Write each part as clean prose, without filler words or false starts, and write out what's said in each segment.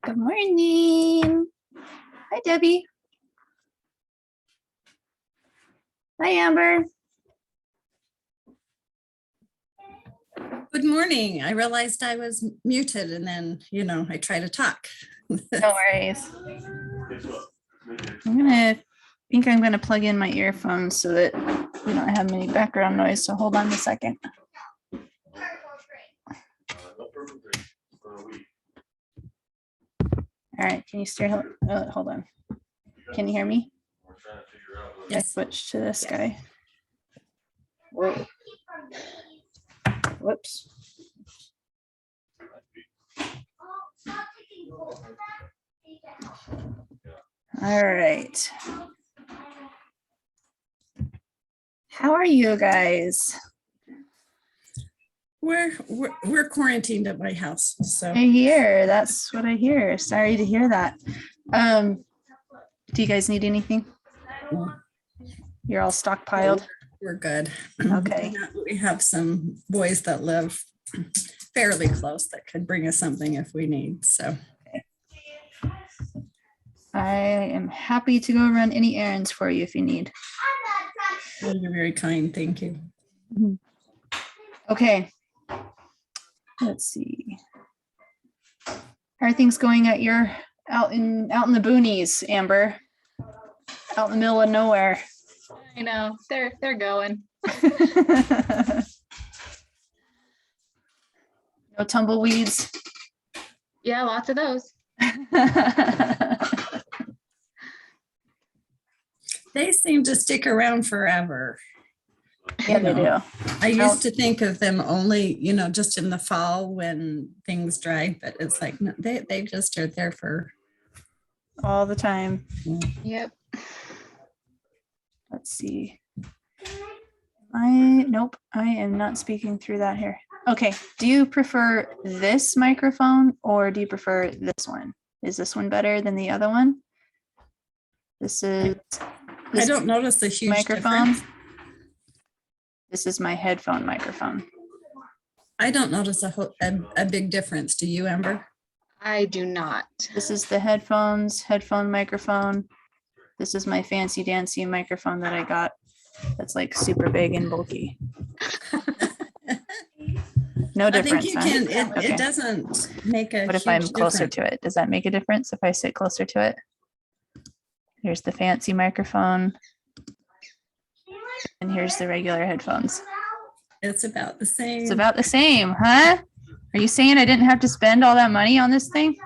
Good morning. Hi, Debbie. Hi, Amber. Good morning. I realized I was muted and then, I try to talk. No worries. I'm gonna plug in my earphones so that we don't have any background noise. So hold on a second. All right, can you steer? Hold on. Can you hear me? Yes. I switched to this guy. Whoa. Whoops. All right. How are you guys? We're quarantined at my house. So I hear. That's what I hear. Sorry to hear that. Do you guys need anything? You're all stockpiled? We're good. Okay. We have some boys that live fairly close that could bring us something if we need. So I am happy to go run any errands for you if you need. you're very kind. Thank you. Okay. Let's see. How are things going at your out in the boonies, Amber? Out in the middle of nowhere. I know they're going. No tumbleweeds. Yeah, lots of those. They seem to stick around forever. Yeah, they do. I used to think of them only, just in the fall when things dry, but it's like, no, they just are there for All the time. Yep. Let's see. Nope, I am not speaking through that here. Okay, do you prefer this microphone or do you prefer this one? Is this one better than the other one? I don't notice the huge microphone. difference. This is my headphone microphone. I don't notice a big difference. Do you, Amber? I do not. This is the headphone microphone. This is my fancy dancy microphone that I got. That's like super big and bulky. No difference. I think you can. Okay. It doesn't make a. What if huge I'm closer difference. to it? Does that make a difference if I sit closer to it? Here's the fancy microphone. And here's the regular headphones. It's about the same. It's about the same, huh? Are you saying I didn't have to spend all that money on this thing?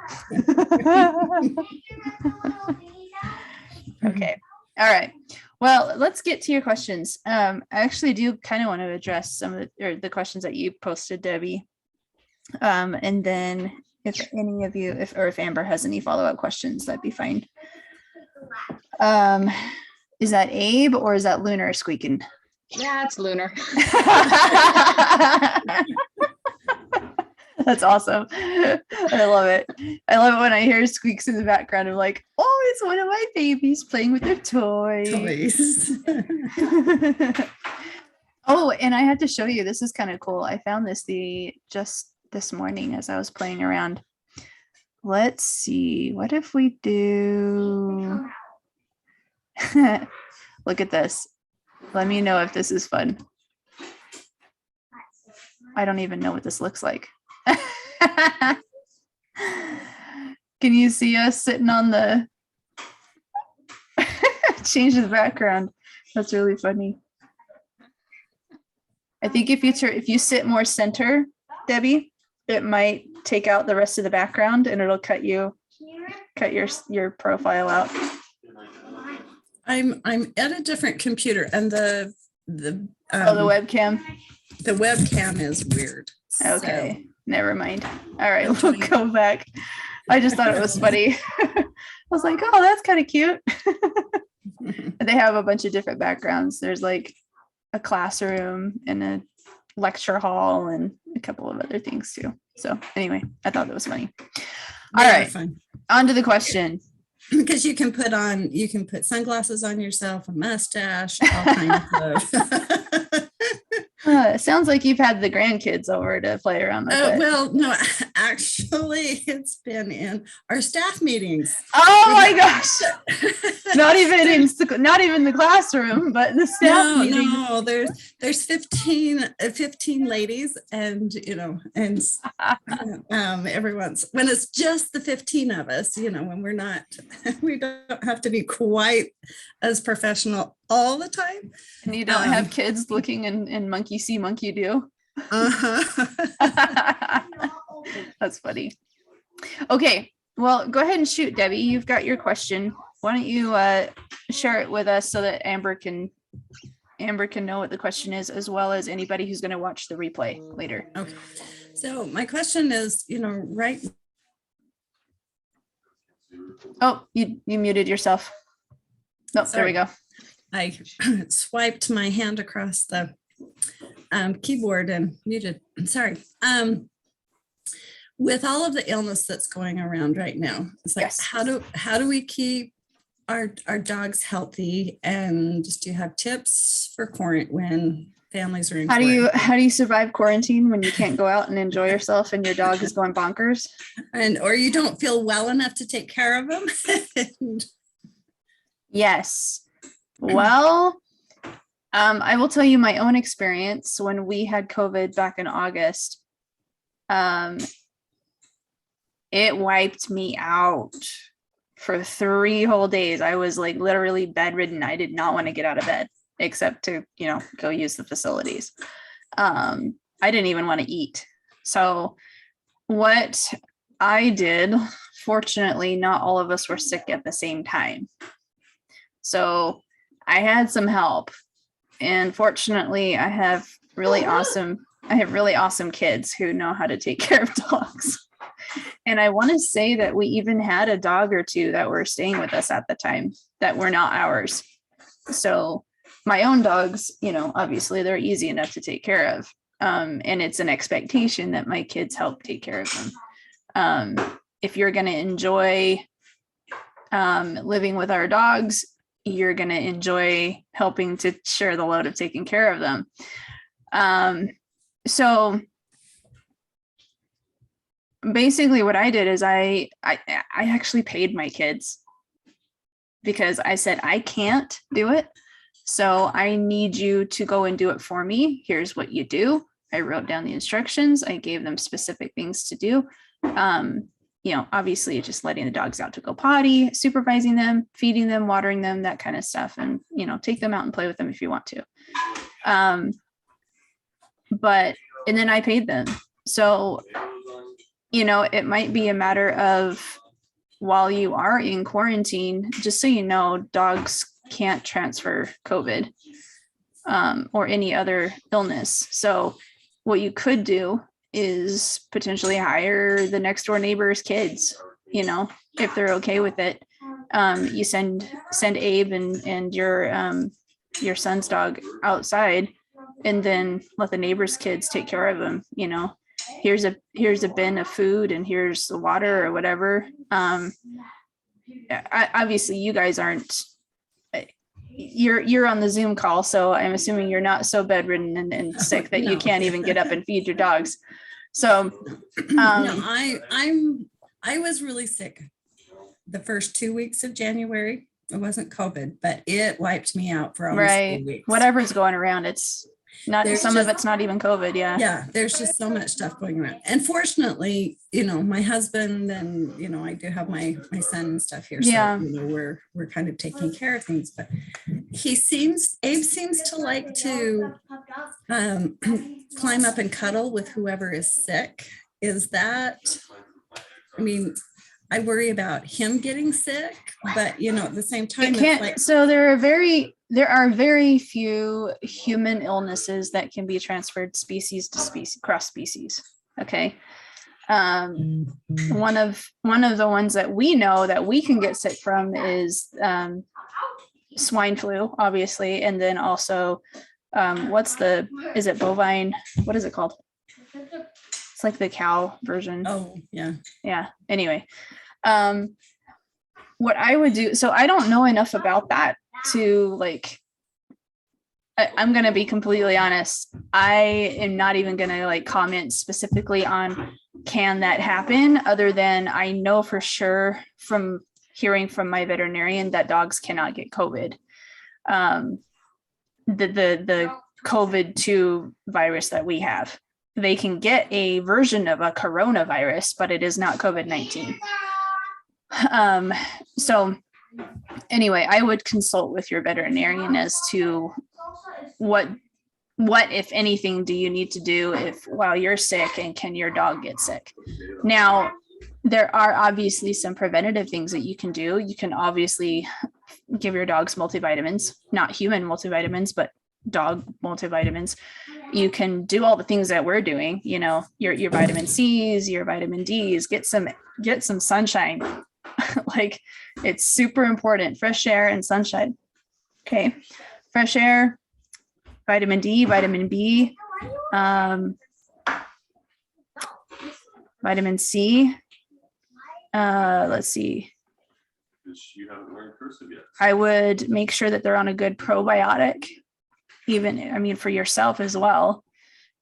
Okay. All right. Well, let's get to your questions. I actually do kind of want to address some of the questions that you posted, Debbie. And then if any of you, if Amber has any follow-up questions, that'd be fine. Is that Abe or is that Lunar squeaking? Yeah, it's Lunar. That's awesome. I love it. I love it when I hear squeaks in the background. I'm like, oh, it's one of my babies playing with their toys. Oh, and I had to show you, this is kind of cool. I found this just this morning as I was playing around. Let's see. What if we do... Look at this. Let me know if this is fun. I don't even know what this looks like. Can you see us sitting on the change the background? That's really funny. I think if you sit more center, Debbie, it might take out the rest of the background and it'll cut your profile out. I'm at a different computer and the webcam. The webcam is weird. Okay, never mind. All right, we'll go back. I just thought it was funny. I was like, oh, that's kind of cute. They have a bunch of different backgrounds. There's like a classroom and a lecture hall, and a couple of other things too. So anyway, I thought that was funny. They All are right, fun. on to the question. Because you can put sunglasses on yourself, a mustache, all kinds of. Sounds like you've had the grandkids over to play around with it. Well, no, actually, it's been in our staff meetings. Oh my gosh. Not even the classroom, but the staff meeting. No, there's 15 ladies, and when it's just the 15 of us, when we're not, we don't have to be quite as professional all the time. And you don't have kids looking in monkey see, monkey do. That's funny. Okay, well, go ahead and shoot, Debbie. You've got your question. Why don't you share it with us so that Amber can know what the question is, as well as anybody who's going to watch the replay later. Okay. So my question is, right. Oh, you muted yourself. Nope, Sorry. There we go. I swiped my hand across the keyboard and muted. Sorry. With all of the illness that's going around right now, it's like, Yes. how do we keep our dogs healthy? And do you have tips for when families are in quarantine? How do you survive quarantine when you can't go out and enjoy yourself and your dog is going bonkers? Or you don't feel well enough to take care of them? Yes. Well, I will tell you my own experience when we had COVID back in August. It wiped me out for 3 whole days. I was like literally bedridden. I did not want to get out of bed except to, go use the facilities. I didn't even want to eat. So what I did, fortunately, not all of us were sick at the same time. So I had some help, and fortunately I have really awesome kids who know how to take care of dogs. And I want to say that we even had a dog or two that were staying with us at the time that were not ours. So my own dogs, obviously they're easy enough to take care of. And it's an expectation that my kids help take care of them. If you're going to enjoy living with our dogs, you're going to enjoy helping to share the load of taking care of them. So basically what I did is I actually paid my kids, because I said, I can't do it. So I need you to go and do it for me. Here's what you do. I wrote down the instructions. I gave them specific things to do. Obviously just letting the dogs out to go potty, supervising them, feeding them, watering them, that kind of stuff. And, take them out and play with them if you want to. And then I paid them. So, it might be a matter of, while you are in quarantine, just so you know, dogs can't transfer COVID or any other illness. So what you could do is potentially hire the next door neighbor's kids, if they're okay with it. You send Abe and your son's dog outside, and then let the neighbor's kids take care of them. Here's a bin of food, and here's the water or whatever. Obviously you guys aren't, you're on the Zoom call, so I'm assuming you're not so bedridden and sick that No. you can't even get up and feed your dogs. So No, I was really sick the first 2 weeks of January. It wasn't COVID, but it wiped me out for almost 3 weeks. Whatever's going around, it's not, of it's not even COVID. Yeah, there's just so much stuff going around. And fortunately, my husband and I do have my son and stuff here. Yeah. So we're kind of taking care of things. But Abe seems to like to climb up and cuddle with whoever is sick. Is that, I worry about him getting sick, but at the same time, so there are very few human illnesses that can be transferred species to species, cross species. Okay. One of the ones that we know that we can get sick from is swine flu, obviously. And then also, is it bovine? What is it called? It's like the cow version. Oh, yeah. Yeah. Anyway, what I would do, so I don't know enough about that to like, I'm going to be completely honest. I am not even going to like comment specifically on can that happen, other than I know for sure from hearing from my veterinarian that dogs cannot get COVID. The COVID-2 virus that we have, they can get a version of a coronavirus, but it is not COVID-19. So anyway, I would consult with your veterinarian as to what if anything do you need to do while you're sick, and can your dog get sick? Now, there are obviously some preventative things that you can do. You can obviously give your dogs multivitamins, not human multivitamins, but dog multivitamins. You can do all the things that we're doing, your vitamin C's, your vitamin D's, get some sunshine. Like, it's super important. Fresh air and sunshine. Okay. Fresh air, vitamin D, vitamin B, vitamin C. Let's see. You haven't learned cursive yet. I would make sure that they're on a good probiotic, for yourself as well.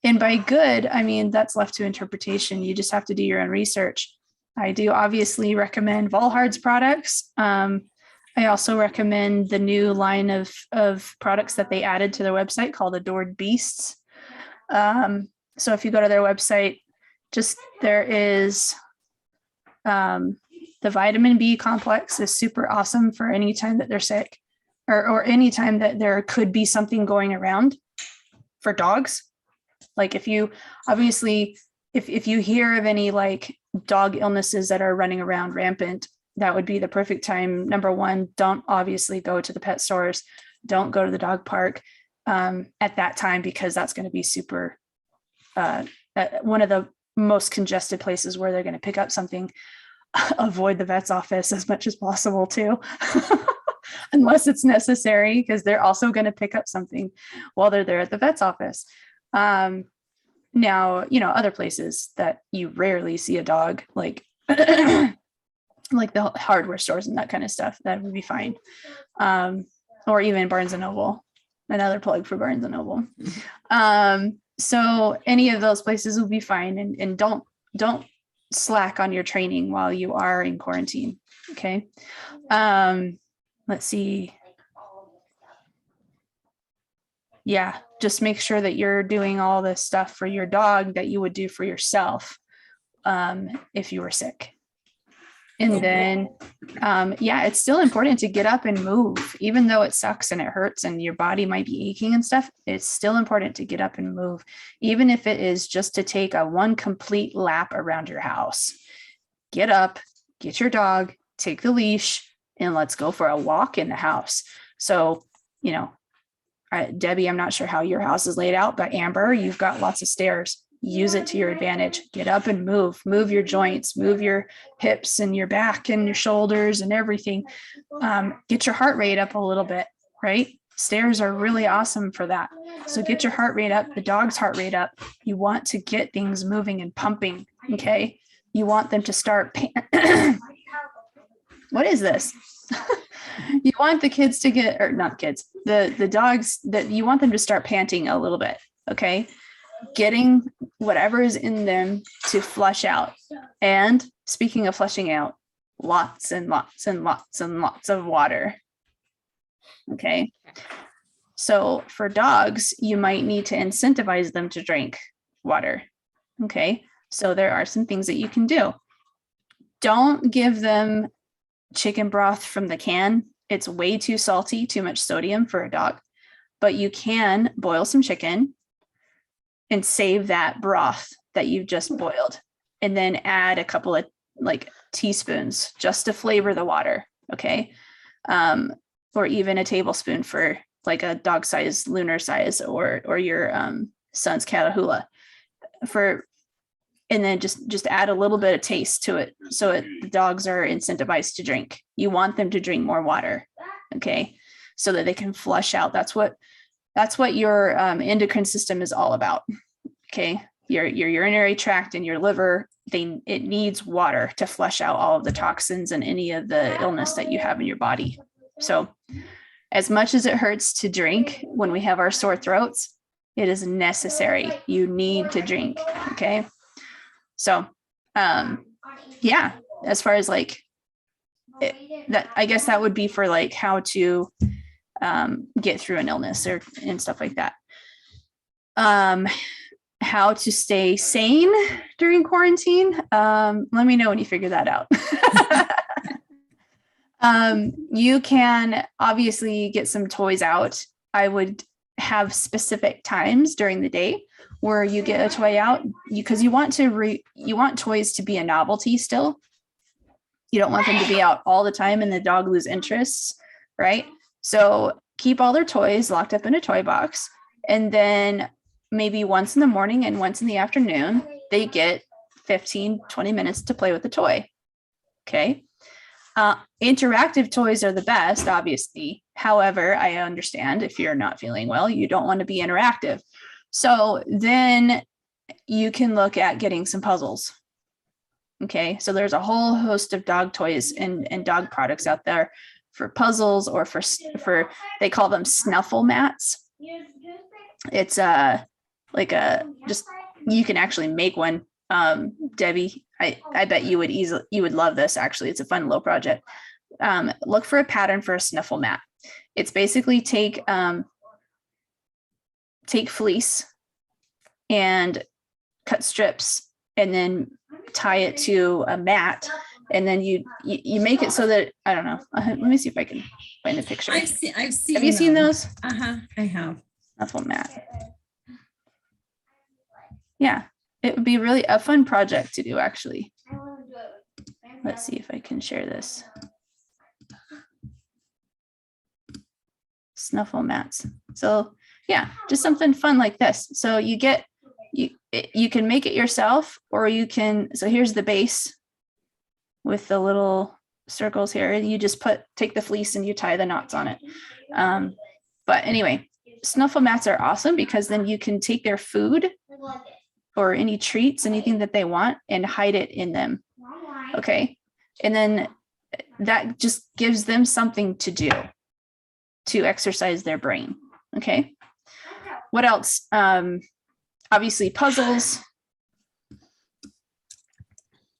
And by good, that's left to interpretation. You just have to do your own research. I do obviously recommend Volhard's products. I also recommend the new line of products that they added to their website called Adored Beasts. So if you go to their website, there is the vitamin B complex is super awesome for any time that they're sick, or any time that there could be something going around for dogs. Like if you hear of any like dog illnesses that are running around rampant, that would be the perfect time. Number one, don't obviously go to the pet stores. Don't go to the dog park at that time, because that's going to be super, one of the most congested places where they're going to pick up something. Avoid the vet's office as much as possible too, unless it's necessary, because they're also going to pick up something while they're there at the vet's office. Now, other places that you rarely see a dog, like like the hardware stores and that kind of stuff, that would be fine. Or even Barnes and Noble, another plug for Barnes and Noble. So any of those places will be fine, and don't slack on your training while you are in quarantine. Okay. Let's see. Yeah, just make sure that you're doing all this stuff for your dog that you would do for yourself if you were sick. And then, it's still important to get up and move, even though it sucks and it hurts and your body might be aching and stuff. It's still important to get up and move, even if it is just to take one complete lap around your house. Get up, get your dog, take the leash, and let's go for a walk in the house. So, Debbie, I'm not sure how your house is laid out, but Amber, you've got lots of stairs. Use it to your advantage. Get up and move your joints, move your hips and your back and your shoulders and everything. Get your heart rate up a little bit, right? Stairs are really awesome for that. So get your heart rate up, the dog's heart rate up. You want to get things moving and pumping. Okay. You want them to start. What is this? You want the kids to get, or not kids, the dogs, that you want them to start panting a little bit. Okay. Getting whatever is in them to flush out. And speaking of flushing out, lots and lots and lots and lots of water. Okay. So for dogs, you might need to incentivize them to drink water. Okay. So there are some things that you can do. Don't give them chicken broth from the can. It's way too salty, too much sodium for a dog. But you can boil some chicken and save that broth that you've just boiled, and then add a couple of like teaspoons just to flavor the water. Okay. Or even a tablespoon for like a dog size, Lunar size, or your son's Catahoula and then just add a little bit of taste to it. So the dogs are incentivized to drink. You want them to drink more water. Okay. So that they can flush out. That's what your endocrine system is all about. Okay. your urinary tract and your liver, it needs water to flush out all of the toxins and any of the illness that you have in your body. So as much as it hurts to drink when we have our sore throats, it is necessary. You need to drink. Okay. So, yeah, as far as like that, I guess that would be for like how to get through an illness and stuff like that. How to stay sane during quarantine. Let me know when you figure that out. You can obviously get some toys out. I would have specific times during the day where you get a toy out, because you want toys to be a novelty still. You don't want them to be out all the time and the dog lose interest, right? So keep all their toys locked up in a toy box, and then maybe once in the morning and once in the afternoon, they get 15-20 minutes to play with the toy. Okay. Interactive toys are the best, obviously. However, I understand if you're not feeling well, you don't want to be interactive. So then you can look at getting some puzzles. Okay. So there's a whole host of dog toys and dog products out there for puzzles, or for they call them Snuffle Mats. It's just, you can actually make one. Debbie, I bet you would love this. Actually, it's a fun little project. Look for a pattern for a snuffle mat. It's basically take fleece and cut strips and then tie it to a mat. And then you make it so that, I don't know. Let me see if I can find a picture. I've seen. Have you seen those? I have. Snuffle mat. Yeah, it would be really a fun project to do, actually. Let's see if I can share this. Snuffle mats. So yeah, just something fun like this. So you can make it yourself, or you can, so here's the base with the little circles here, and you just take the fleece and you tie the knots on it. But anyway, snuffle mats are awesome because then you can take their food or any treats, anything that they want, and hide it in them. Okay. And then that just gives them something to do to exercise their brain. Okay. What else? Obviously puzzles,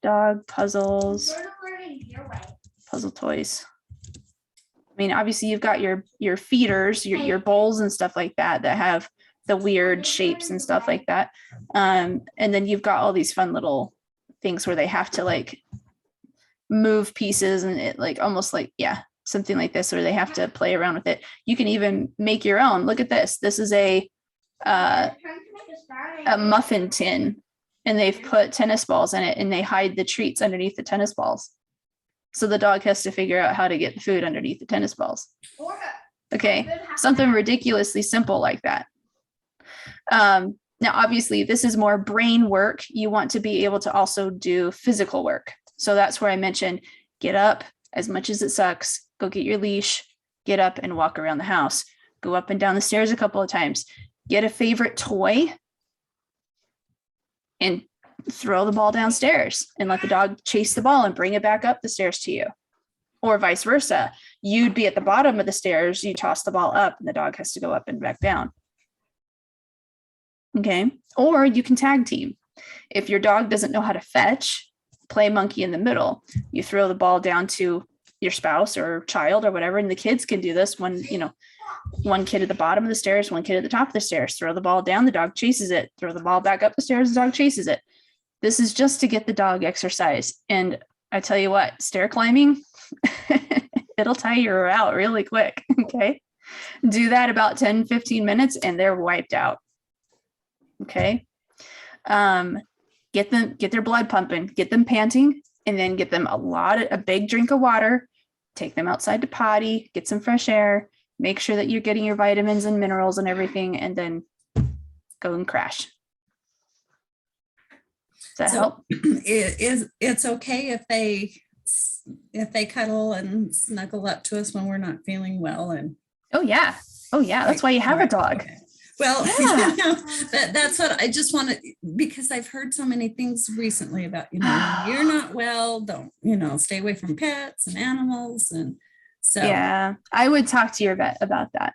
dog puzzles, puzzle toys. I mean, obviously you've got your feeders, your bowls and stuff like that have the weird shapes and stuff like that. And then you've got all these fun little things where they have to like move pieces, and it like almost like, yeah, something like this, where they have to play around with it. You can even make your own. Look at this. This is a muffin tin, and they've put tennis balls in it, and they hide the treats underneath the tennis balls. So the dog has to figure out how to get the food underneath the tennis balls. Okay. Something ridiculously simple like that. Now, obviously, this is more brain work. You want to be able to also do physical work. So that's where I mentioned get up, as much as it sucks, go get your leash, get up and walk around the house, go up and down the stairs a couple of times, get a favorite toy and throw the ball downstairs and let the dog chase the ball and bring it back up the stairs to you. Or vice versa. You'd be at the bottom of the stairs, you toss the ball up and the dog has to go up and back down. Okay. Or you can tag team. If your dog doesn't know how to fetch, play monkey in the middle. You throw the ball down to your spouse or child or whatever, and the kids can do this. One kid at the bottom of the stairs, one kid at the top of the stairs, throw the ball down, the dog chases it, throw the ball back up the stairs, the dog chases it. This is just to get the dog exercise. And I tell you what, stair climbing, it'll tire you out really quick. Okay. Do that about 10-15 minutes and they're wiped out. Okay. Get their blood pumping, get them panting, and then get them a big drink of water, take them outside to potty, get some fresh air, make sure that you're getting your vitamins and minerals and everything, and then go and crash. Does that help? It's okay if they cuddle and snuggle up to us when we're not feeling well? And oh yeah, that's why you have a dog. Okay. Well, Yeah. that's what I just want to, because I've heard so many things recently about, you're not well, don't, stay away from pets and animals. And so, Yeah, I would talk to your vet about that.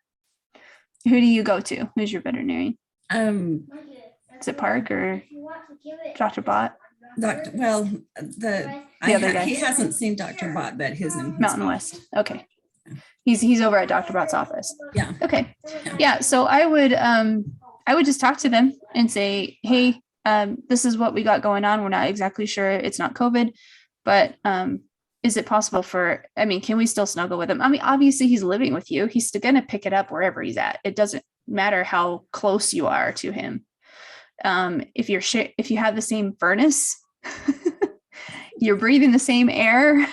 Who do you go to? Who's your veterinarian? Is it Park or Dr. Bott? the other guy. he hasn't seen Dr. Bott, but his name Mountain West. Okay. He's over at Dr. Bott's office. Yeah. Okay. Yeah. So I would just talk to them and say, hey, this is what we got going on. We're not exactly sure. It's not COVID, but is it possible can we still snuggle with him? I mean, obviously he's living with you. He's still going to pick it up wherever he's at. It doesn't matter how close you are to him. If you have the same furnace, you're breathing the same air,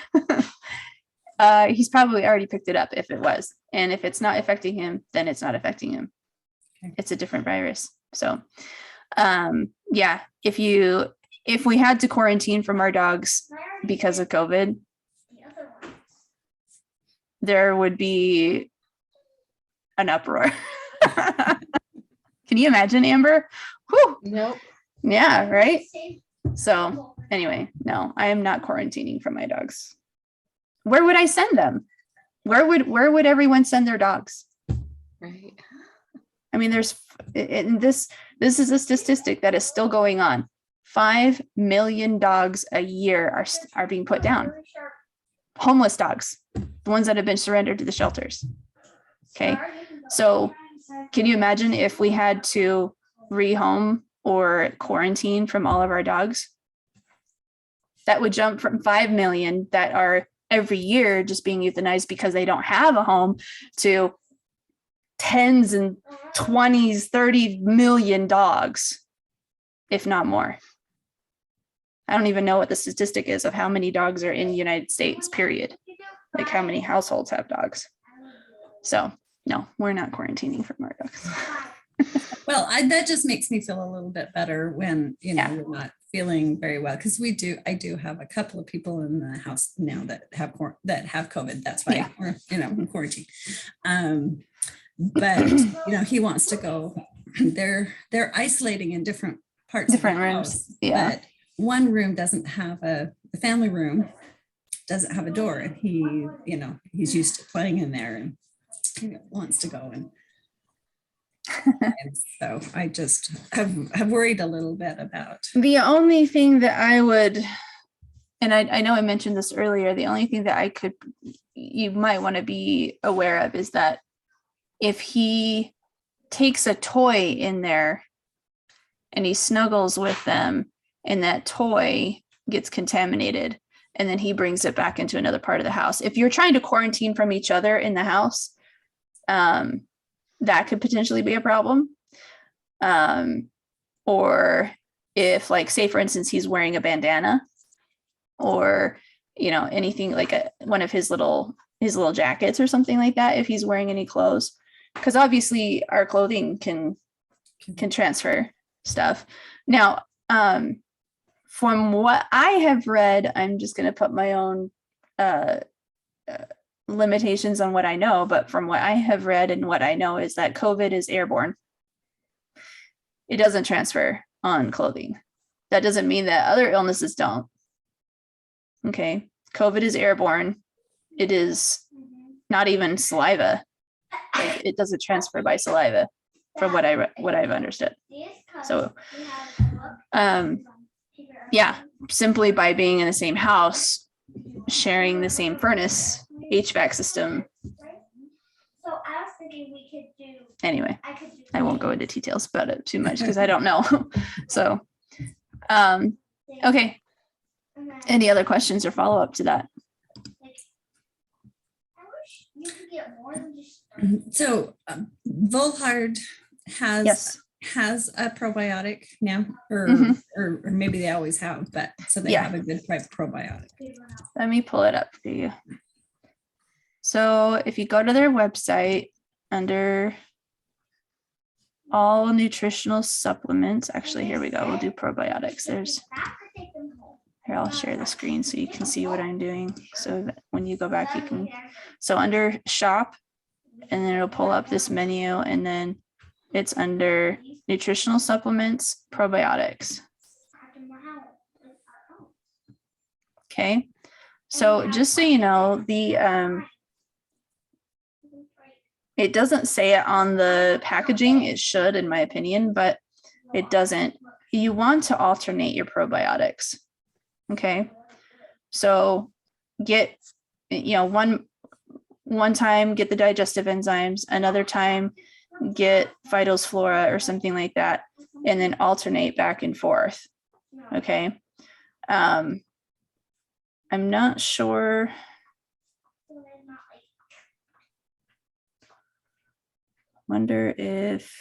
he's probably already picked it up if it was. And if it's not affecting him, then it's not affecting him. Okay. It's a different virus. So, yeah, if we had to quarantine from our dogs because of COVID, there would be an uproar. Can you imagine, Amber? Whew. Nope. Yeah, right. So anyway, no, I am not quarantining from my dogs. Where would I send them? Where would everyone send their dogs? Right. I mean, this is a statistic that is still going on. 5 million dogs a year are being put down. Homeless dogs, the ones that have been surrendered to the shelters. Okay. So can you imagine if we had to rehome or quarantine from all of our dogs? That would jump from 5 million that are every year just being euthanized because they don't have a home to tens and 20s, 30 million dogs, if not more. I don't even know what the statistic is of how many dogs are in the United States, period. Like how many households have dogs. So no, we're not quarantining from our dogs. Well, that just makes me feel a little bit better when, we're not feeling very well. Because I do have a couple of people in the house now that have COVID. That's why we're, in quarantine. But, he wants to go, they're isolating in different parts of the Rooms. house, Yeah. but one room doesn't have the family room doesn't have a door, and he's used to playing in there and wants to go and so I just have worried a little bit about. The only thing that I would, and I know I mentioned this earlier, the only thing that you might want to be aware of is that if he takes a toy in there and he snuggles with them and that toy gets contaminated and then he brings it back into another part of the house. If you're trying to quarantine from each other in the house, that could potentially be a problem. Or if, like, say for instance, he's wearing a bandana or, anything like one of his little jackets or something like that, if he's wearing any clothes, because obviously our clothing can transfer stuff. Now, from what I have read, I'm just going to put my own, limitations on what I know, but from what I have read and what I know is that COVID is airborne. It doesn't transfer on clothing. That doesn't mean that other illnesses don't. Okay. COVID is airborne. It is not even saliva. Like, it doesn't transfer by saliva from what I've understood. So, simply by being in the same house, sharing the same furnace, HVAC system. Anyway, I won't go into details about it too much because I don't know. So, okay. Any other questions or follow up to that? So, Volhard has a probiotic now, or maybe they always have, but so they have a good probiotic. Let me pull it up for you. So if you go to their website under all nutritional supplements, actually, here we go. We'll do probiotics. Here, I'll share the screen so you can see what I'm doing. So that when you go back, you can, so under shop, and then it'll pull up this menu, and then It's under nutritional supplements, probiotics. Okay. So just so you know, it doesn't say it on the packaging. It should, in my opinion, but it doesn't. You want to alternate your probiotics. Okay. So get, one time get the digestive enzymes, another time get Phytos Flora or something like that, and then alternate back and forth. Okay. I'm not sure. Wonder if,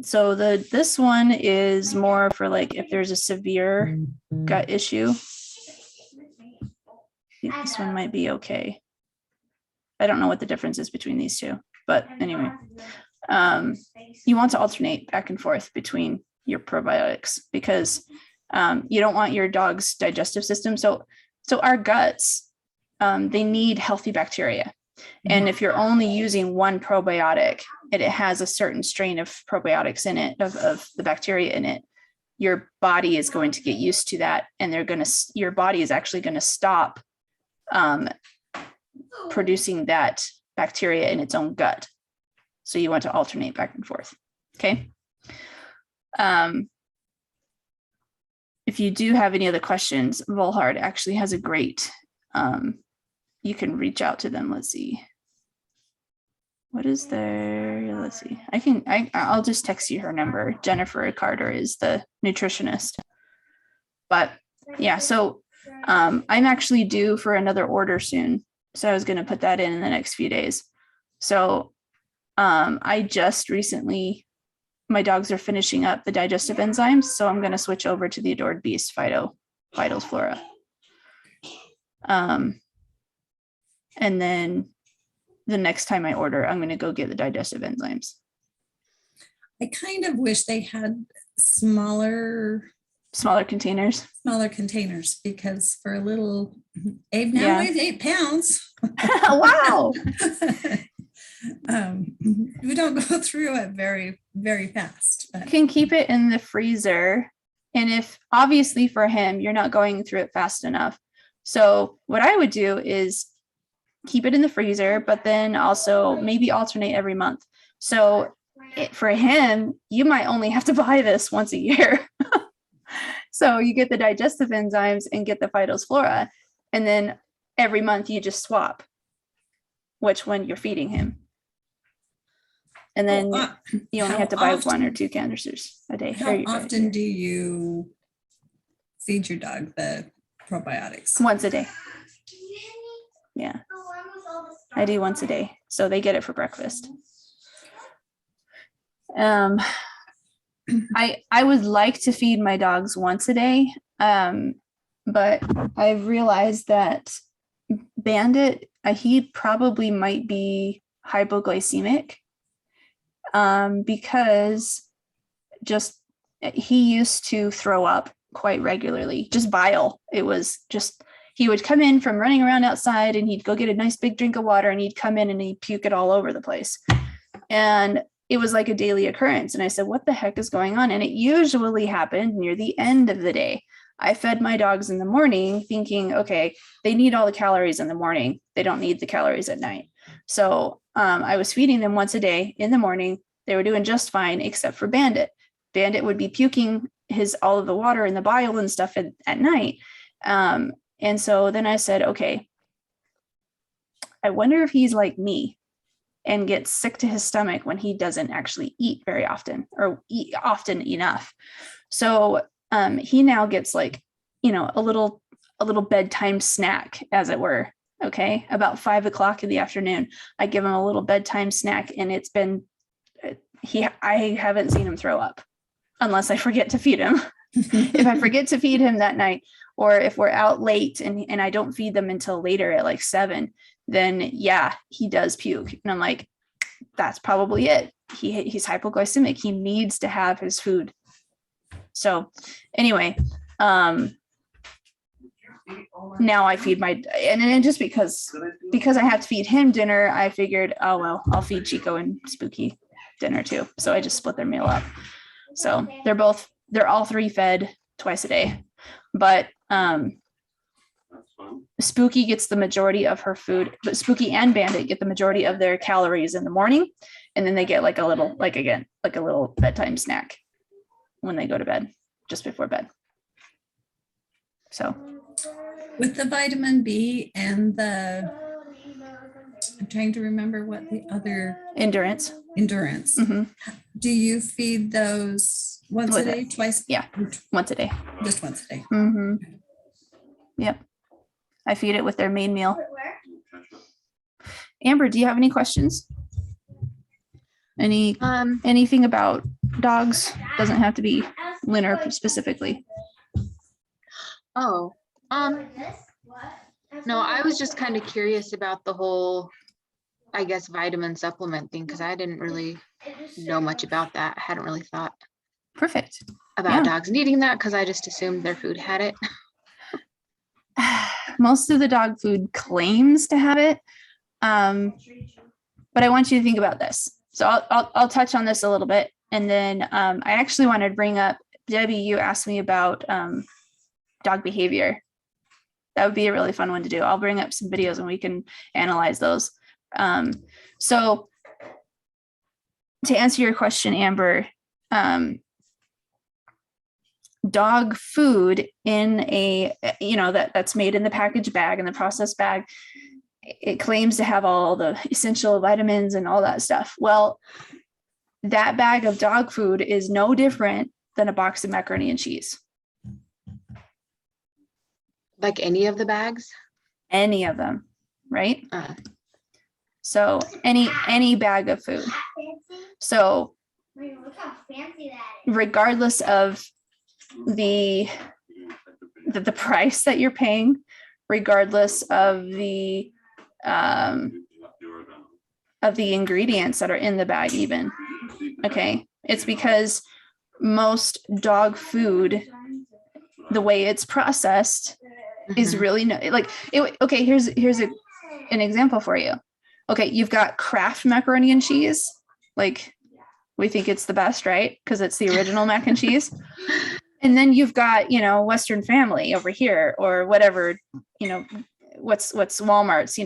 so this one is more for like if there's a severe gut issue. I think this one might be okay. I don't know what the difference is between these two, but anyway, you want to alternate back and forth between your probiotics because you don't want your dog's digestive system. So our guts, they need healthy bacteria. And if you're only using one probiotic and it has a certain strain of probiotics in it, of the bacteria in it, your body is going to get used to that. And your body is actually going to stop producing that bacteria in its own gut. So you want to alternate back and forth. Okay. If you do have any other questions, Volhard actually has a great, you can reach out to them. Let's see. What is their, let's see. I'll just text you her number. Jennifer Carter is the nutritionist. But yeah, so I'm actually due for another order soon. So I was going to put that in the next few days. So I just recently, my dogs are finishing up the digestive enzymes. So I'm going to switch over to the Adored Beast Phytos Flora. And then the next time I order, I'm going to go get the digestive enzymes. I kind of wish they had smaller containers. Smaller containers, because for a little, Abe now weighs 8 pounds. Wow. We don't go through it very, very fast. But. Can keep it in the freezer. And if obviously for him, you're not going through it fast enough. So what I would do is keep it in the freezer, but then also maybe alternate every month. So for him, you might only have to buy this once a year. So you get the digestive enzymes and get the Phytos Flora. And then every month you just swap which one you're feeding him. And then you only have to buy 1 or 2 canisters a day. How often do you feed your dog the probiotics? Once a day. Yeah. I do once a day. So they get it for breakfast. I would like to feed my dogs once a day. But I've realized that Bandit, he probably might be hypoglycemic. Because just he used to throw up quite regularly, just bile. It was just, he would come in from running around outside and he'd go get a nice big drink of water and he'd come in and he'd puke it all over the place. And it was like a daily occurrence. And I said, what the heck is going on? And it usually happened near the end of the day. I fed my dogs in the morning thinking, okay, they need all the calories in the morning. They don't need the calories at night. So I was feeding them once a day in the morning. They were doing just fine, except for Bandit. Bandit would be puking all of the water and the bile and stuff at night. And so then I said, okay, I wonder if he's like me and gets sick to his stomach when he doesn't actually eat very often or eat often enough. So he now gets like, a little bedtime snack, as it were. Okay. About 5 o'clock in the afternoon, I give him a little bedtime snack, and it's been, I haven't seen him throw up unless I forget to feed him. If I forget to feed him that night, or if we're out late and I don't feed them until later at like 7, then yeah, he does puke. And I'm like, that's probably it. He's hypoglycemic. He needs to have his food. So anyway, now I feed and just because I have to feed him dinner, I figured, oh, well, I'll feed Chico and Spooky dinner too. So I just split their meal up. So they're all three fed twice a day. But That's fun. Spooky gets the majority of her food, but Spooky and Bandit get the majority of their calories in the morning. And then they get like a little bedtime snack when they go to bed, just before bed. So With the vitamin B and I'm trying to remember what the other endurance. endurance. Do you feed those once a With day, twice? Yeah, once a day. Just once a day. Yep. I feed it with their main meal. Ketchup. Amber, do you have any questions? Anything about dogs? Doesn't have to be Lunar specifically. Oh, no, I was just kind of curious about the whole, I guess, vitamin supplement thing, because I didn't really know much about that. I hadn't really thought Perfect. about dogs needing that, because I just assumed their food had it. Most of the dog food claims to have it. But I want you to think about this. So I'll touch on this a little bit. And then I actually wanted to bring up, Debbie, you asked me about dog behavior. That would be a really fun one to do. I'll bring up some videos and we can analyze those. So to answer your question, Amber, dog food in a, that's made in the package bag and the processed bag, it claims to have all the essential vitamins and all that stuff. Well, that bag of dog food is no different than a box of macaroni and cheese. Like any of the bags? Any of them, right? So any bag of food. So regardless of the price that you're paying, regardless of the ingredients that are in the bag even, okay, it's because most dog food, the way it's processed, is really okay. Here's an example for you. Okay, you've got Kraft macaroni and cheese. Like, we think it's the best, right? Because it's the original mac and cheese. And then you've got, Western Family over here, or whatever, what's Walmart's,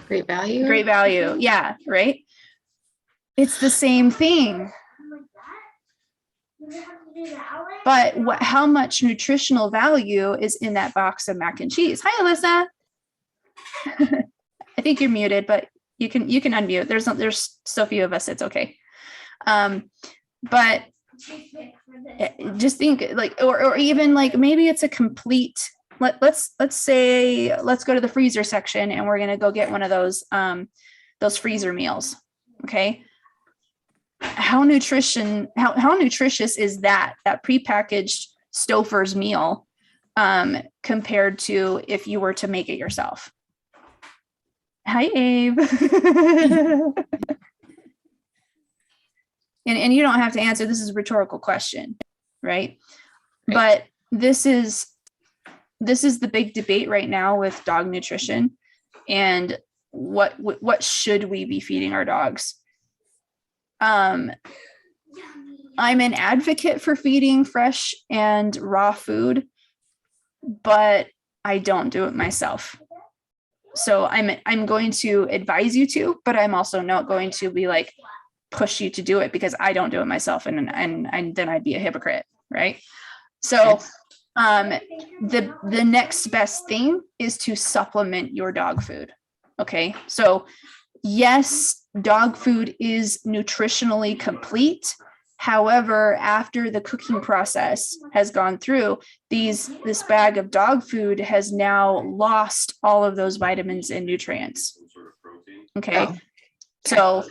Great value. Great value. Yeah, right. It's the same thing. But how much nutritional value is in that box of mac and cheese? Hi, Alyssa. I think you're muted, but you can unmute. There's so few of us. It's okay. But just think or even maybe it's a complete. Let's go to the freezer section and we're gonna go get one of those freezer meals. Okay. How nutritious is that prepackaged Stouffer's meal compared to if you were to make it yourself? Hi, Abe. and you don't have to answer. This is a rhetorical question, right? But this is the big debate right now with dog nutrition and what should we be feeding our dogs? I'm an advocate for feeding fresh and raw food, but I don't do it myself. So I'm going to advise you to, but I'm also not going to be push you to do it because I don't do it myself, and then I'd be a hypocrite, right? So the next best thing is to supplement your dog food. Okay, so yes, dog food is nutritionally complete. However, after the cooking process has gone through, this bag of dog food has now lost all of those vitamins and nutrients. Okay. So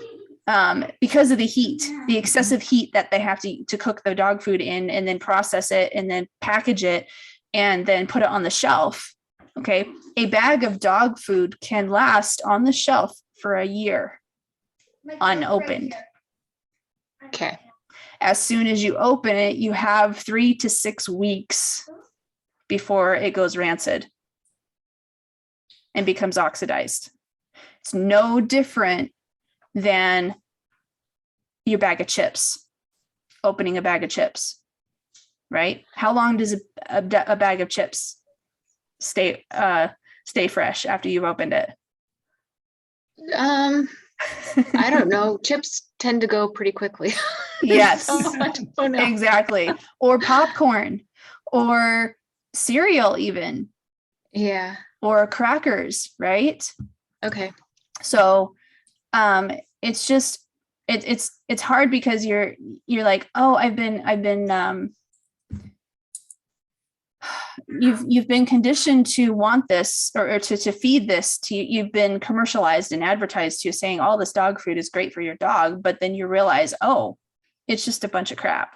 because of the heat, the excessive heat that they have to cook the dog food in and then process it and then package it and then put it on the shelf. Okay. A bag of dog food can last on the shelf for a year unopened. Okay. As soon as you open it, you have 3 to 6 weeks before it goes rancid and becomes oxidized. It's no different than your bag of chips, opening a bag of chips, right? How long does a bag of chips stay fresh after you've opened it? I don't know. Chips tend to go pretty quickly. Yes, So I don't know. exactly. Or popcorn, or cereal even, Yeah. or crackers, right? Okay. So it's just it's hard because you're like, oh, I've been you've been conditioned to want this, or to feed this to you. You've been commercialized and advertised to, saying all this dog food is great for your dog, but then you realize, oh, it's just a bunch of crap.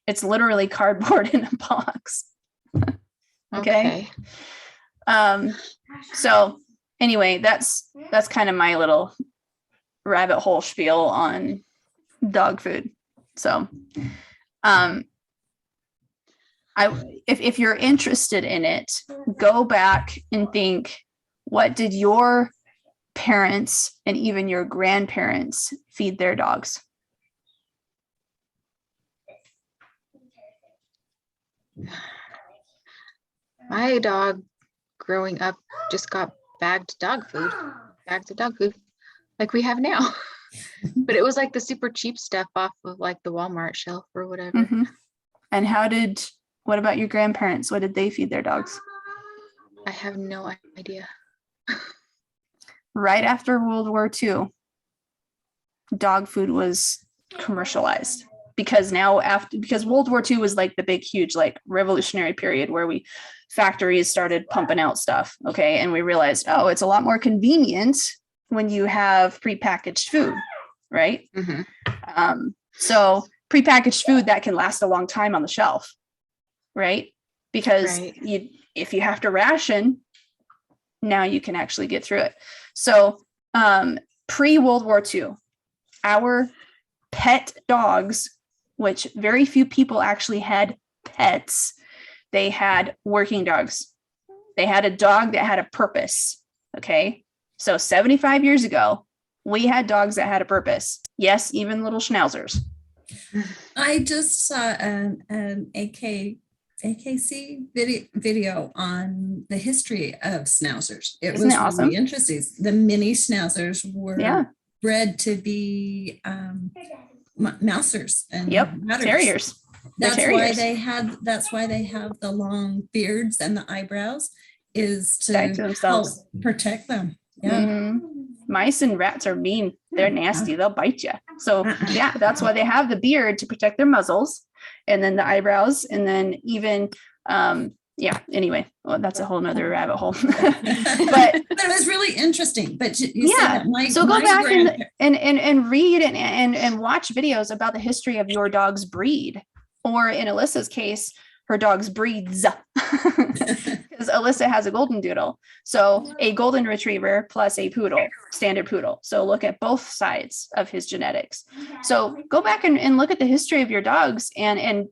It's literally cardboard in a box. Okay. So anyway, that's kind of my little rabbit hole spiel on dog food. So if you're interested in it, go back and think, what did your parents and even your grandparents feed their dogs? My dog growing up just got bags of dog food like we have now. But it was like the super cheap stuff off of like the Walmart shelf or whatever. Mm-hmm. And what about your grandparents? What did they feed their dogs? I have no idea. Right after World War II, dog food was commercialized, because World War II was like the big, huge, like revolutionary period where factories started pumping out stuff. Okay. And we realized, oh, it's a lot more convenient when you have prepackaged food, right? Mm-hmm. So prepackaged food that can last a long time on the shelf, right? Because if you have to ration, now you can actually get through it. So pre-World War II, our pet dogs, which very few people actually had pets, they had working dogs. They had a dog that had a purpose. Okay. So 75 years ago, we had dogs that had a purpose. Yes, even little schnauzers. I just saw an AKC video on the history of schnauzers. Isn't it awesome? Really interesting. The mini schnauzers were bred to be mousers and terriers. That's why they have the long beards and the eyebrows, is to help protect them. Yeah. Mm-hmm. Mice and rats are mean. They're nasty. They'll bite you. So that's why they have the beard, to protect their muzzles, and then the eyebrows, and then even anyway, well, that's a whole nother rabbit hole. But it was really interesting. But so go back and read and watch videos about the history of your dog's breed, or in Alyssa's case, her dog's breeds, because Alyssa has a golden doodle. So a golden retriever plus a poodle, standard poodle. So look at both sides of his genetics. So go back and look at the history of your dogs, and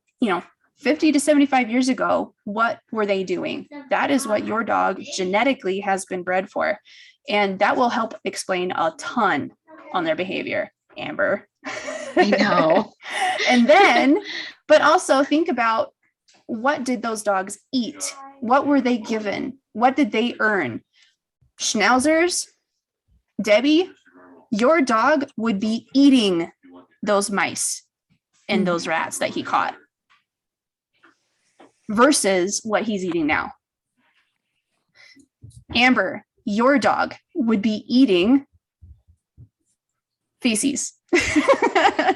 50 to 75 years ago, what were they doing? That is what your dog genetically has been bred for. And that will help explain a ton on their behavior, Amber. I know. And then, but also think about, what did those dogs eat? What were they given? What did they earn? Schnauzers, Debbie, your dog would be eating those mice and those rats that he caught, versus what he's eating now. Amber, your dog would be eating feces.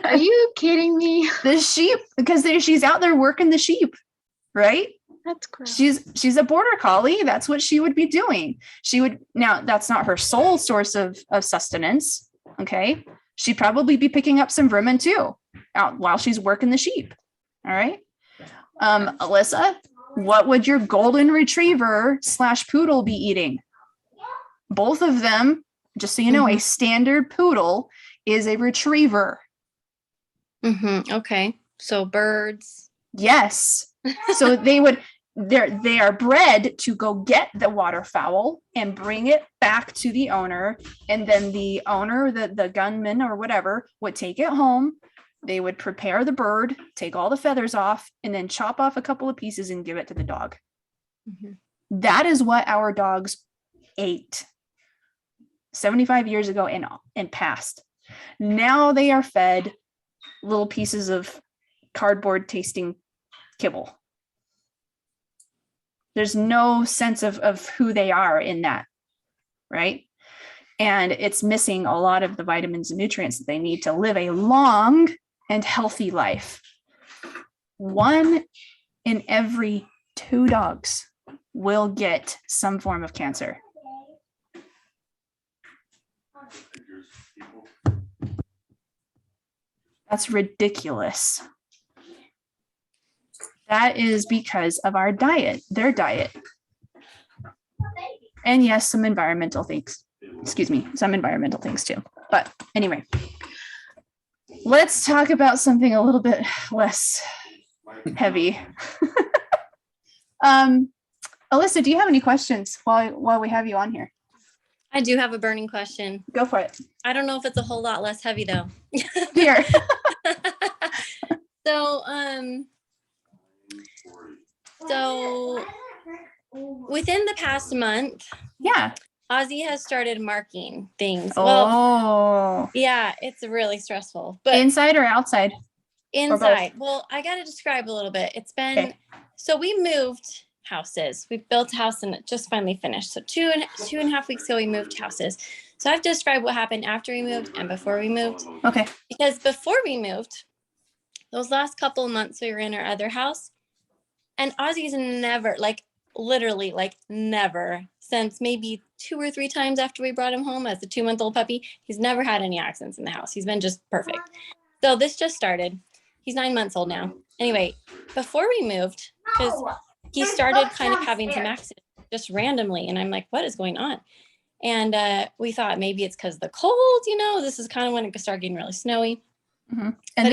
Are you kidding me? The sheep, because she's out there working the sheep, right? That's gross. She's a border collie. That's what she would be doing. Now that's not her sole source of sustenance. Okay. She'd probably be picking up some vermin too, out while she's working the sheep. All right. Alyssa, what would your golden retriever / poodle be eating? Both of them, just so you know, a standard poodle is a retriever. Okay. So birds. Yes. So they would, they are bred to go get the waterfowl and bring it back to the owner, and then the owner, the gunman or whatever, would take it home. They would prepare the bird, take all the feathers off, and then chop off a couple of pieces and give it to the dog. That is what our dogs ate 75 years ago and past. Now they are fed little pieces of cardboard tasting kibble. There's no sense of who they are in that, right? And it's missing a lot of the vitamins and nutrients that they need to live a long and healthy life. 1 in every 2 dogs will get some form of cancer. That's ridiculous. That is because of our diet, their diet. And yes, some environmental things. Some environmental things too. But anyway, let's talk about something a little bit less heavy. Alyssa, do you have any questions while we have you on here? I do have a burning question. Go for it. I don't know if it's a whole lot less heavy though. Here. So within the past month, Yeah. Ozzy has started marking things. Oh. Well, yeah, it's really stressful. But inside or outside? inside. Well, I got to describe a little bit. It's been, Okay. So we moved houses. We built a house and it just finally finished. So two and a half weeks ago, we moved houses. So I've described what happened after we moved and before we moved. Okay. Because before we moved, those last couple of months we were in our other house, and Ozzy's never, literally never, since maybe 2 or 3 times after we brought him home as a 2-month-old puppy, he's never had any accidents in the house. He's been just perfect. So this just started. He's 9 months old now. Anyway, before we moved, because he started kind of having some accidents just randomly, and I'm like, what is going on? And we thought maybe it's because of the cold, this is kind of when it started getting really snowy. Mm-hmm. And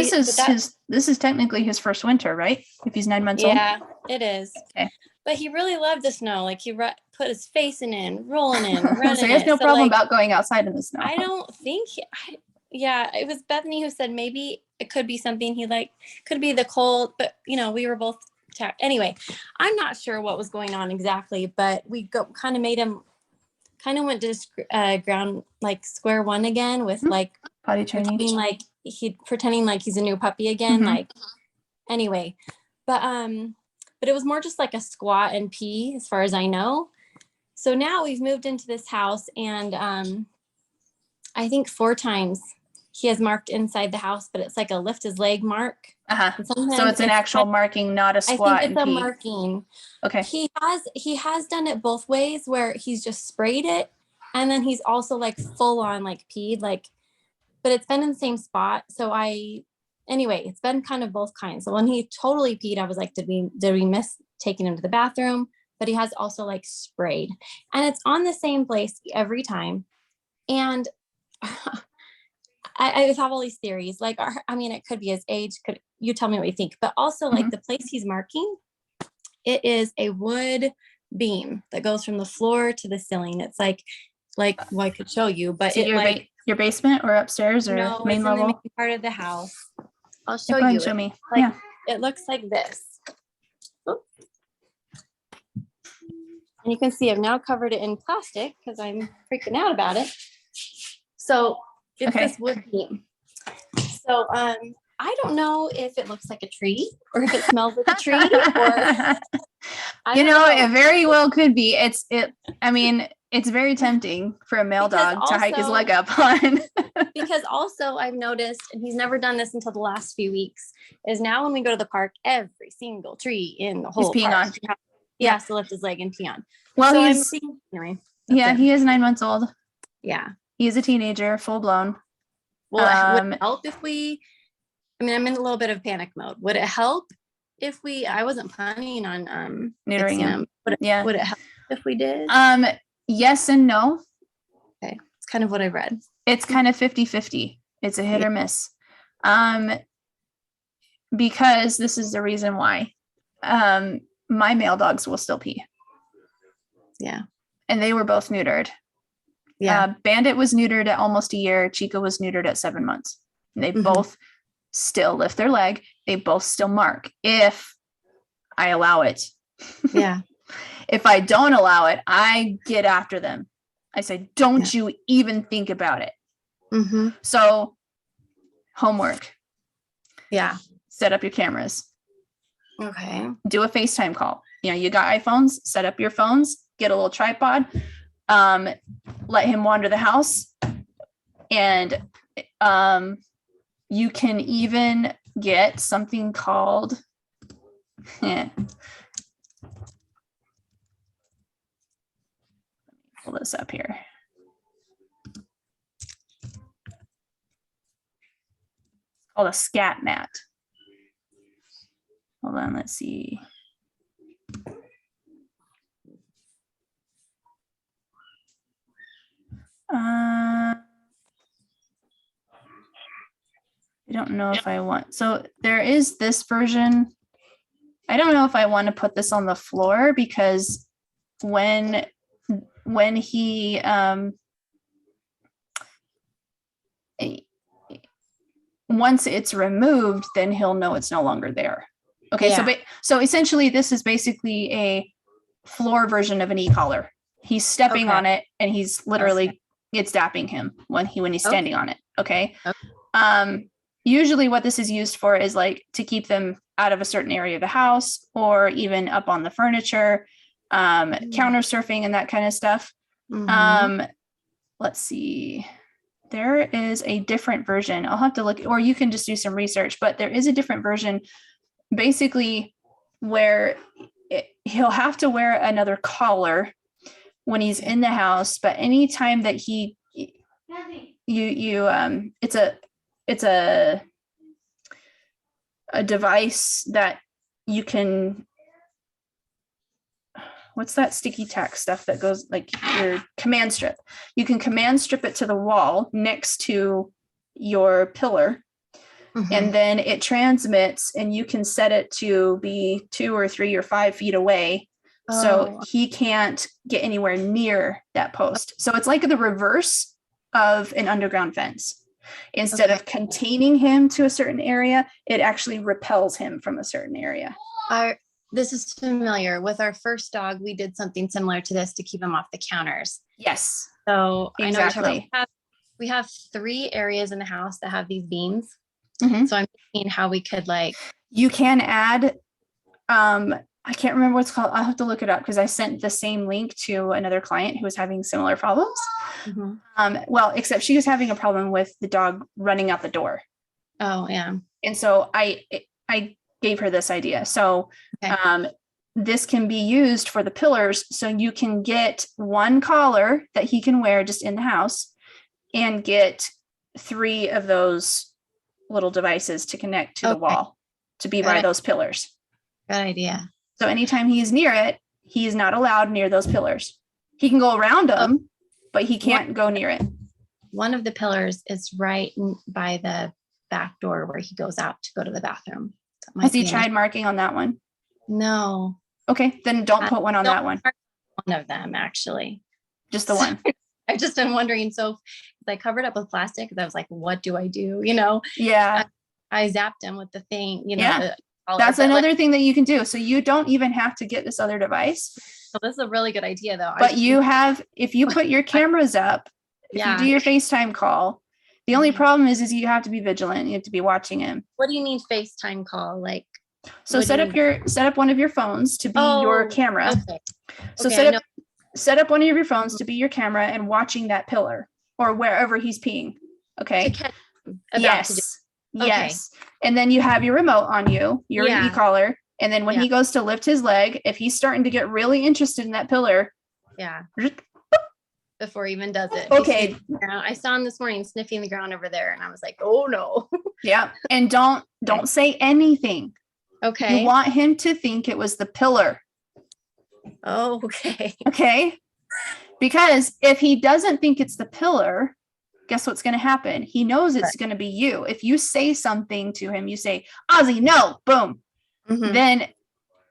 this is technically his first winter, right? If he's 9 months old. Yeah, it is. Okay. But he really loved the snow. He put his face in it, rolling in, running. So he has no problem about going outside in the snow. I don't think. It was Bethany who said maybe it could be something could be the cold. But we were both anyway. I'm not sure what was going on exactly, but we kind of made him. Kind of went to ground square one again with potty training. Pretending like he's a new puppy again. Mm-hmm. Anyway, but it was more just like a squat and pee as far as I know. So now we've moved into this house, and I think 4 times he has marked inside the house, but it's like a lift his leg mark. So it's an actual marking, not a squat. I think it's a marking. Okay. He has done it both ways, where he's just sprayed it, and then he's also full on peed, but it's been in the same spot. So anyway, it's been kind of both kinds. So when he totally peed, I was like, did we miss taking him to the bathroom? But he has also sprayed, and it's on the same place every time. And I have all these theories. It could be his age. You tell me what you think? But also, the place he's marking, it is a wood beam that goes from the floor to the ceiling. It's well, I could show you, but so your basement or upstairs or no, main it's level? in the main part of the house. I'll show Go ahead you. and show me. It looks like this. Oh. And you can see I've now covered it in plastic because I'm freaking out about it. So it's this wood beam. So I don't know if it looks like a tree or if it smells like a tree, or it very well could be. It's very tempting for a male dog to hike his leg up on. Because also I've noticed, and he's never done this until the last few weeks, is now when we go to the park, every single tree in the whole park, he has to lift his leg and pee on. Well, so he is 9 months old. Yeah. He is a teenager, full blown. Well, would it help if I'm in a little bit of panic mode. Would it help if I wasn't planning on neutering him? Would it help if we did? Yes and no. Okay. It's kind of what I read. It's kind of 50-50. It's a hit or miss. Because this is the reason why. my male dogs will still pee. Yeah. And they were both neutered. Yeah. Bandit was neutered at almost a year. Chica was neutered at 7 months. And they both still lift their leg. They both still mark if I allow it. Yeah. If I don't allow it, I get after them. I say, don't you even think about it. Mm-hmm. So homework, Yeah. set up your cameras, Okay. do a FaceTime call. You know, you got iPhones, set up your phones, get a little tripod, let him wander the house. And you can even get something called, pull this up here. It's called a scat mat. Hold on, let's see. I don't know if I want, so there is this version. I don't know if I want to put this on the floor because when he once it's removed, then he'll know it's no longer there. Okay, so essentially this is basically a floor version of an e-collar. He's stepping on it and he's literally it's dapping him when he's standing on it. Okay. Usually what this is used for is like to keep them out of a certain area of the house or even up on the furniture, counter surfing and that kind of stuff. Let's see. There is a different version. I'll have to look, or you can just do some research, but there is a different version basically where he'll have to wear another collar when he's in the house, but anytime that it's a device that you can, what's that sticky tack stuff that goes like your command strip? You can command strip it to the wall next to your pillar. And then it transmits and you can set it to be 2 or 3 or 5 feet away. So he can't get anywhere near that post. So it's like the reverse of an underground fence. Instead of containing him to a certain area, it actually repels him from a certain area. This is familiar. With our first dog, we did something similar to this to keep him off the counters. Yes. So exactly. I know we have 3 areas in the house that have these beams. Mm-hmm. So I'm thinking how we could you can add, I can't remember what's called. I'll have to look it up because I sent the same link to another client who was having similar problems. Well, except she was having a problem with the dog running out the door. Oh yeah. And so I gave her this idea. So this can be used for the pillars. So you can get one collar that he can wear just in the house and get 3 of those little devices to connect to the wall to be by those pillars. Good idea. So anytime he is near it, he is not allowed near those pillars. He can go around them, but he can't go near it. One of the pillars is right by the back door where he goes out to go to the bathroom. Has he tried marking on that one? No. Okay, then don't put one on that one. One of them, actually. Just the one. I've just been wondering. So I covered up with plastic because I was like, what do I do? You know? Yeah. I zapped him with the thing, you know. Yeah. That's another thing that you can do. So you don't even have to get this other device. So this is a really good idea though. But if you put your cameras up, if you do your FaceTime call, the only problem is you have to be vigilant. You have to be watching him. What do you mean FaceTime call? So set up one of your phones to be your camera. Okay. So set up one of your phones to be your camera and watching that pillar or wherever he's peeing. Okay. Yes. Yes. And then you have your remote on you, your e-collar. And then when he goes to lift his leg, if he's starting to get really interested in that pillar. Yeah. Before he even does it. Okay. I saw him this morning sniffing the ground over there and I was like, oh no. Yeah. And don't say anything. Okay. You want him to think it was the pillar. Oh, okay. Okay. Because if he doesn't think it's the pillar, guess what's going to happen? He knows it's going to be you. If you say something to him, you say, Ozzy, no, boom. Then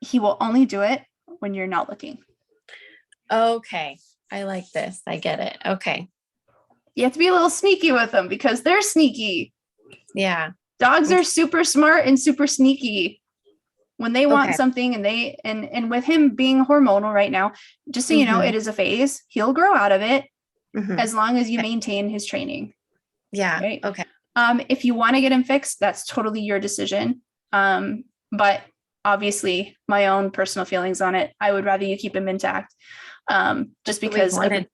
he will only do it when you're not looking. Okay. I like this. I get it. Okay. You have to be a little sneaky with them because they're sneaky. Yeah. Dogs are super smart and super sneaky when they want Okay. something, and with him being hormonal right now, just so you know, Mhm. it is a phase. He'll grow out of it Mhm. as long as you Okay. maintain his training. Yeah. Right. Okay. If you want to get him fixed, that's totally your decision. But obviously my own personal feelings on it, I would rather you keep him intact. Just because I'm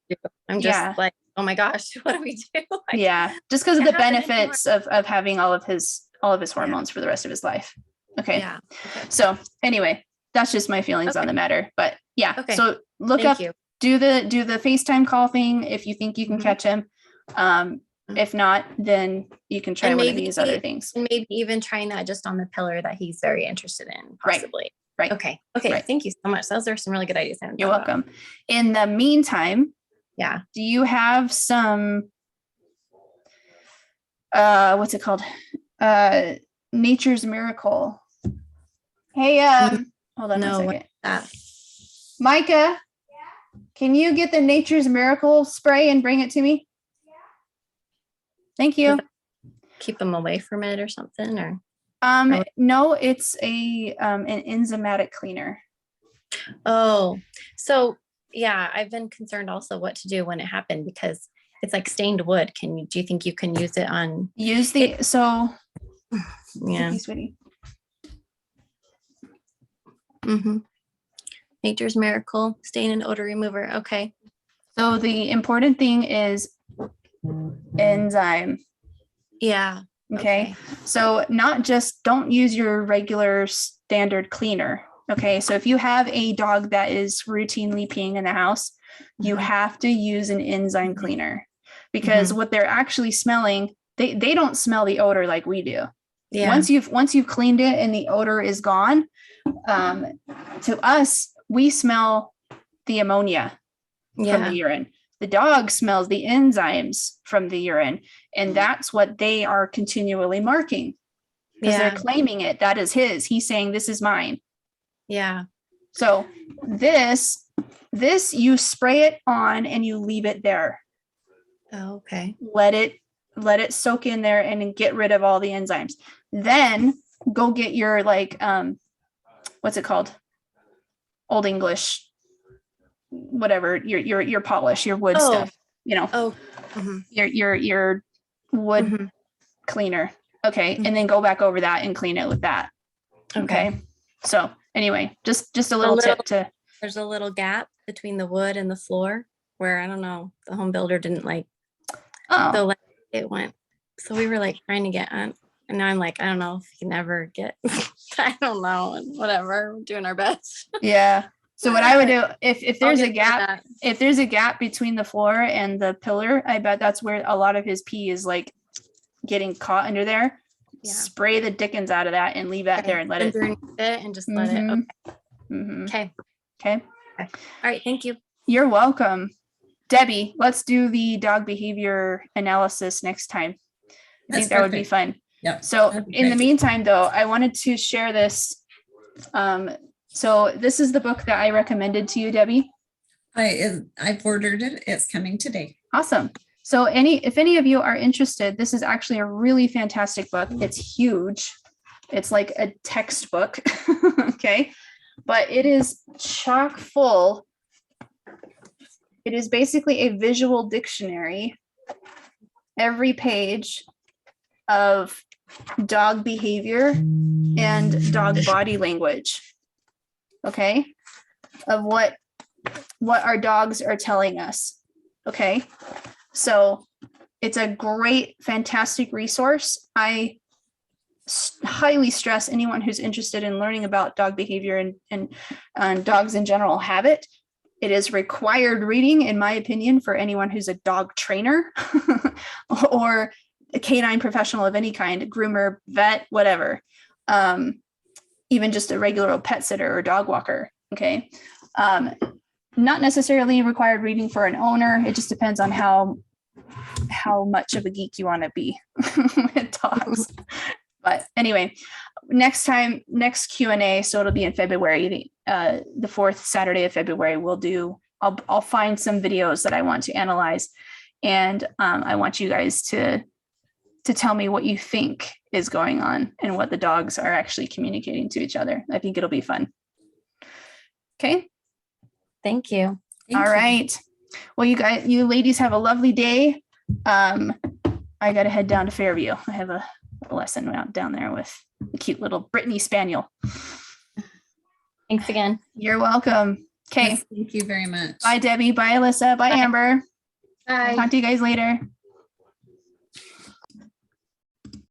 just yeah. like, oh my gosh, what do we do? Like, yeah, just because of the can't happen anymore. benefits of having all of his hormones for the rest of his life. Okay. Yeah. Okay. So anyway, that's just my feelings on Okay. the matter. But yeah, Okay. so look Thank up, you. do the FaceTime call thing if you think you can Mhm. catch him. If not, then you can try And one of maybe- these other things. And maybe even trying that just on the pillar that he's very interested in, Right. possibly. Right. Okay. Okay. Right. Thank you so much. Those are some really good ideas. I hadn't You're thought about. welcome. In the meantime, Yeah. do you have some what's it called? Nature's Miracle. Hey, hold on No, a what second. that? Micah, can you get the Nature's Miracle spray and bring it to me? Thank you. Keep them away from it or something, or No, it's an enzymatic cleaner. oh, so yeah, I've been concerned also what to do when it happened because it's like stained wood. Do you think you can use it on? Use the Yeah. sweetie. Mm-hmm. Nature's Miracle stain and odor remover. Okay. So the important thing is enzyme. Yeah. Okay. So don't use your regular standard cleaner. Okay. So if you have a dog that is routinely peeing in the house, you Mhm. have to use an enzyme Mhm. cleaner because what they're actually smelling, they don't smell the odor like we do. Yeah. Once you've cleaned it and the odor is gone, to us, we smell the ammonia from the urine. The dog smells the enzymes from the urine, and that's what they are continually marking because they're claiming it. That is his. He's saying, this is mine. Yeah. So this you spray it on and you leave it there. Oh, okay. Let it soak in there and get rid of all the enzymes. Then go get your what's it called? Old English, whatever, your polish, your wood stuff, Oh. your wood cleaner. Okay. And then go back over that and clean it with that. Okay. So anyway, just a little tip to. There's a little gap between the wood and the floor where I don't know, the home builder didn't so it went. So we were trying to get on, and now I'm like, I don't know if you can ever get. I don't know, and whatever, we're doing our best. Yeah. So what I would do if there's a gap between the floor and the pillar, I bet that's where a lot of his pee is getting caught under there. Yeah. Spray the dickens out of that and leave that there and let it and just let it. Okay. Okay. All right. Thank you. You're welcome. Debbie, let's do the dog behavior analysis next time. I think that would be fun. Yeah. So in the meantime, though, I wanted to share this. So this is the book that I recommended to you, Debbie. I've ordered it. It's coming today. Awesome. So if any of you are interested, this is actually a really fantastic book. It's huge. It's like a textbook. Okay. But it is chock full. It is basically a visual dictionary. Every page of dog behavior and dog body language. Okay. Of what our dogs are telling us. Okay. So it's a great, fantastic resource. I highly stress anyone who's interested in learning about dog behavior and dogs in general have it. It is required reading, in my opinion, for anyone who's a dog trainer or a canine professional of any kind, groomer, vet, whatever. Even just a regular old pet sitter or dog walker. Okay. Not necessarily required reading for an owner. It just depends on how much of a geek you want to be with dogs. But anyway, next Q&A, so it'll be in February, the fourth Saturday of February, I'll find some videos that I want to analyze, and I want you guys to tell me what you think is going on and what the dogs are actually communicating to each other. I think it'll be fun. Okay. Thank you. Thank All you. right. Well, you ladies have a lovely day. I got to head down to Fairview. I have a lesson out down there with the cute little Brittany Spaniel. Thanks again. You're welcome. Okay. Yes, thank you very much. Bye, Debbie. Bye, Alyssa. Bye, Bye. Amber. Bye. Talk to you guys later.